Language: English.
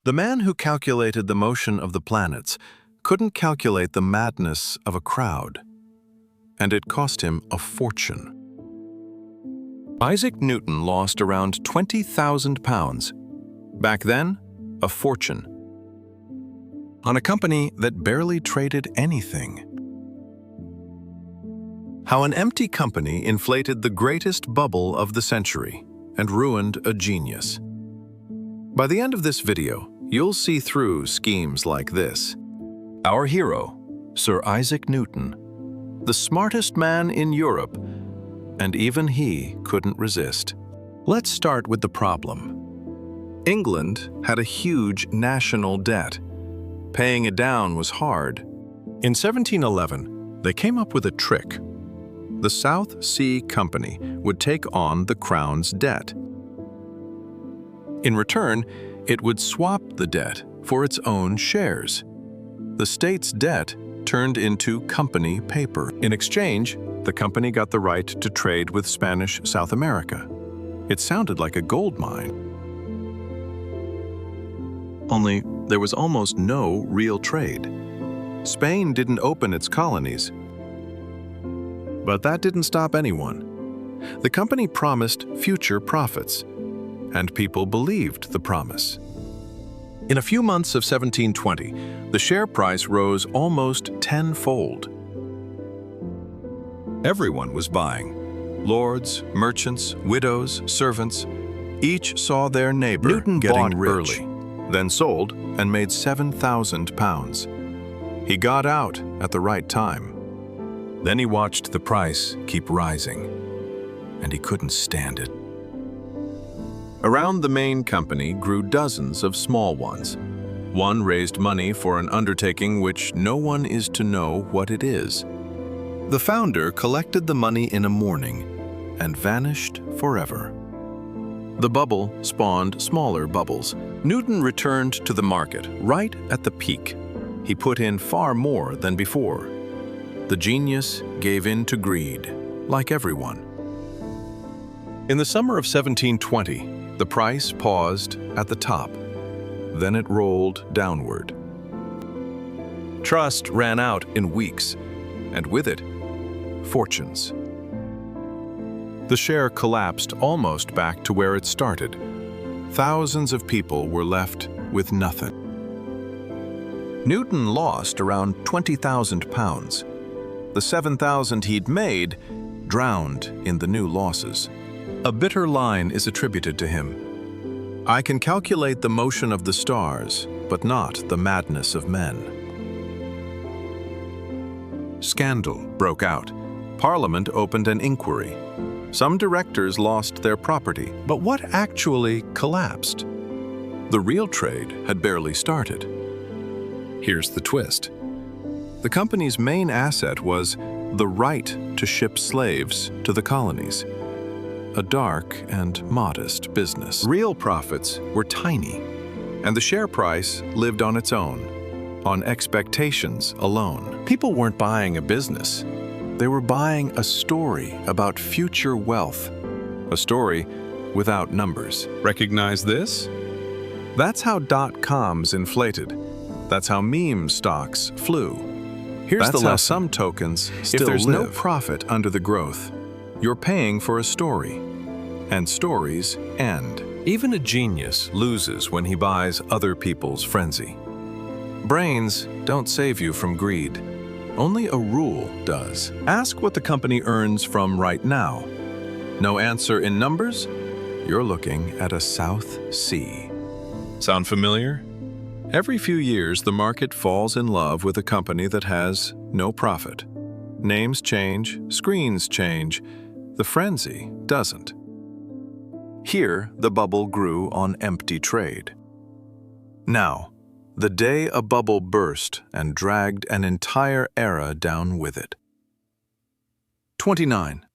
The man who calculated the motion of the planets couldn't calculate the madness of a crowd, and it cost him a fortune. Isaac Newton lost around 20,000 pounds. Back then, a fortune. On a company that barely traded anything. How an empty company inflated the greatest bubble of the century and ruined a genius. By the end of this video, you'll see through schemes like this. Our hero, Sir Isaac Newton, the smartest man in Europe, and even he couldn't resist. Let's start with the problem. England had a huge national debt. Paying it down was hard. In 1711, they came up with a trick. The South Sea Company would take on the Crown's debt. In return, it would swap the debt for its own shares. The state's debt turned into company paper. In exchange, the company got the right to trade with Spanish South America. It sounded like a gold mine. Only there was almost no real trade. Spain didn't open its colonies. But that didn't stop anyone. The company promised future profits, and people believed the promise. In a few months of 1720, the share price rose almost tenfold. Everyone was buying. Lords, merchants, widows, servants. Each saw their neighbor Newton getting bought rich, then sold and made 7,000 pounds. He got out at the right time. Then he watched the price keep rising, and he couldn't stand it. Around the main company grew dozens of small ones. One raised money for an undertaking which no one is to know what it is. The founder collected the money in a morning and vanished forever. The bubble spawned smaller bubbles. Newton returned to the market right at the peak. He put in far more than before. The genius gave in to greed, like everyone. In the summer of 1720, the price paused at the top. Then it rolled downward. Trust ran out in weeks, and with it, fortunes. The share collapsed almost back to where it started. Thousands of people were left with nothing. Newton lost around 20,000 pounds. The 7,000 he'd made drowned in the new losses. A bitter line is attributed to him. I can calculate the motion of the stars, but not the madness of men. Scandal broke out. Parliament opened an inquiry. Some directors lost their property, but what actually collapsed? The real trade had barely started. Here's the twist. The company's main asset was the right to ship slaves to the colonies. A dark and modest business. Real profits were tiny, and the share price lived on its own, on expectations alone. People weren't buying a business. They were buying a story about future wealth, a story without numbers. Recognize this? That's how .coms inflated. That's how meme stocks flew. Here's the lesson. Some tokens still live. If there's no profit under the growth, you're paying for a story, and stories end. Even a genius loses when he buys other people's frenzy. Brains don't save you from greed. Only a rule does. Ask what the company earns from right now. No answer in numbers? You're looking at a South Sea. Sound familiar? Every few years, the market falls in love with a company that has no profit. Names change, screens change. The frenzy doesn't. Here, the bubble grew on empty trade. Now, the day a bubble burst and dragged an entire era down with it. 29.